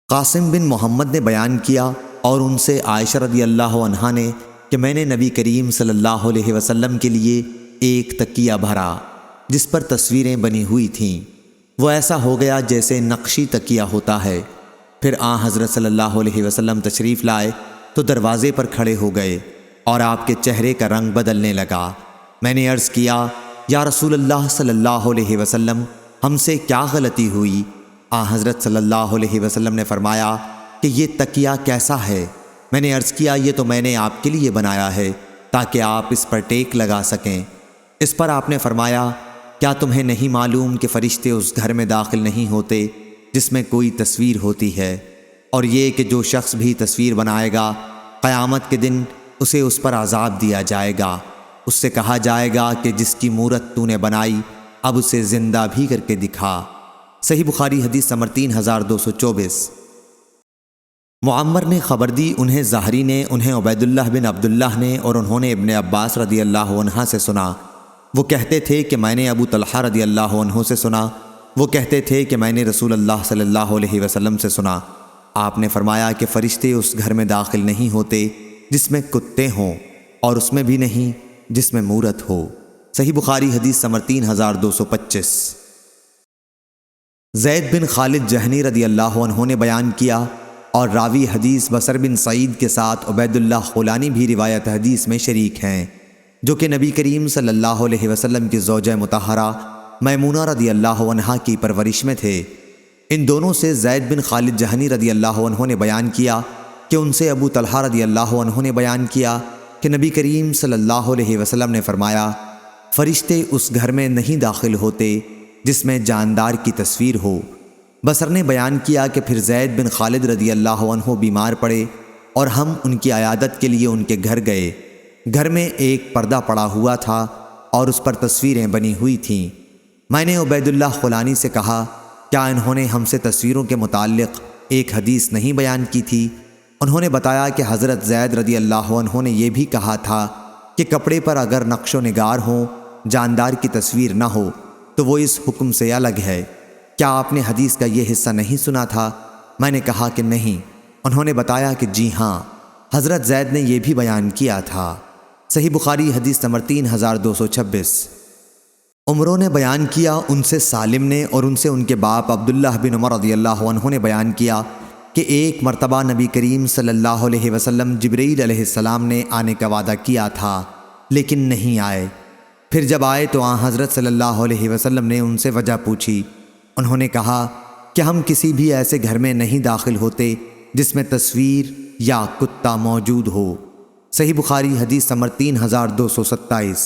قاسم بن محمد نے بیان کیا اور ان سے عائشہ رضی اللہ عنہا نے کہ میں نے نبی کریم صلی اللہ علیہ وسلم کے لیے ایک تکیہ بھرا جس پر تصویریں بنی ہوئی تھیں، وہ ایسا ہو گیا جیسے نقشی تکیہ ہوتا ہے۔ پھر حضرت صلی اللہ علیہ وسلم تشریف لائے تو دروازے پر کھڑے ہو گئے اور آپ کے چہرے کا رنگ بدلنے لگا۔ میں نے عرض کیا، یا رسول اللہ صلی اللہ علیہ وسلم، ہم سے کیا غلطی ہوئی؟ حضرت صلی اللہ علیہ وسلم نے فرمایا کہ یہ تکیہ کیسا ہے؟ میں نے عرض کیا، یہ تو میں نے آپ کے لیے بنایا ہے تاکہ آپ اس پر ٹیک لگا سکیں۔ اس پر آپ نے فرمایا، کیا تمہیں نہیں معلوم کہ فرشتے اس گھر میں داخل نہیں ہوتے جس میں کوئی تصویر ہوتی ہے، اور یہ کہ جو شخص بھی تصویر بنائے گا قیامت کے دن اسے اس پر عذاب دیا جائے گا۔ اس سے کہا جائے گا کہ جس کی مورت تو نے بنائی اب اسے زندہ بھی کر کے دکھا۔ صحیح بخاری حدیث نمبر 3224۔ معمر نے خبر دی، انہیں زہری نے، انہیں عبید اللہ بن عبداللہ نے، اور انہوں نے ابن عباس رضی اللہ عنہ سے سنا۔ وہ کہتے تھے کہ میں نے ابو طلحہ رضی اللہ عنہ سے سنا۔ وہ کہتے تھے کہ میں نے رسول اللہ صلی اللہ علیہ وسلم سے سنا۔ آپ نے فرمایا کہ فرشتے اس گھر میں داخل نہیں ہوتے جس میں کتے ہوں، اور اس میں بھی نہیں جس میں مورت ہو۔ صحیح بخاری حدیث نمبر 3225۔ زید بن خالد جہنی رضی اللہ عنہ نے بیان کیا، اور راوی حدیث بصر بن سعید کے ساتھ عبید اللہ خولانی بھی روایت حدیث میں شریک ہیں، جو کہ نبی کریم صلی اللہ علیہ وسلم کی زوجہ مطہرہ میمونہ رضی اللہ عنہا کی پرورش میں تھے۔ ان دونوں سے زید بن خالد جہنی رضی اللہ عنہ نے بیان کیا کہ ان سے ابو طلحہ رضی اللہ عنہ نے بیان کیا کہ نبی کریم صلی اللہ علیہ وسلم نے فرمایا، فرشتے اس گھر میں نہیں داخل ہوتے جس میں جاندار کی تصویر ہو۔ بصر نے بیان کیا کہ پھر زید بن خالد رضی اللہ عنہ بیمار پڑے اور ہم ان کی عیادت کے لیے ان کے گھر گئے۔ گھر میں ایک پردہ پڑا ہوا تھا اور اس پر تصویریں بنی ہوئی تھیں۔ میں نے عبید اللہ خولانی سے کہا، کیا انہوں نے ہم سے تصویروں کے متعلق ایک حدیث نہیں بیان کی تھی؟ انہوں نے بتایا کہ حضرت زید رضی اللہ عنہ نے یہ بھی کہا تھا کہ کپڑے پر اگر نقش و نگار ہوں، جاندار کی تصویر نہ ہو تو وہ اس حکم سے الگ ہے۔ کیا آپ نے حدیث کا یہ حصہ نہیں سنا تھا؟ میں نے کہا کہ نہیں۔ انہوں نے بتایا کہ جی ہاں، حضرت زید نے یہ بھی بیان کیا تھا۔ صحیح بخاری حدیث نمبر 3226۔ عمروں نے بیان کیا، ان سے سالم نے، اور ان سے ان کے باپ عبداللہ بن عمر رضی اللہ عنہ نے بیان کیا کہ ایک مرتبہ نبی کریم صلی اللہ علیہ وسلم جبرائیل علیہ السلام نے آنے کا وعدہ کیا تھا لیکن نہیں آئے۔ پھر جب آئے تو حضرت صلی اللہ علیہ وسلم نے ان سے وجہ پوچھی۔ انہوں نے کہا کہ ہم کسی بھی ایسے گھر میں نہیں داخل ہوتے جس میں تصویر یا کتا موجود ہو۔ صحیح بخاری حدیث نمبر 3227۔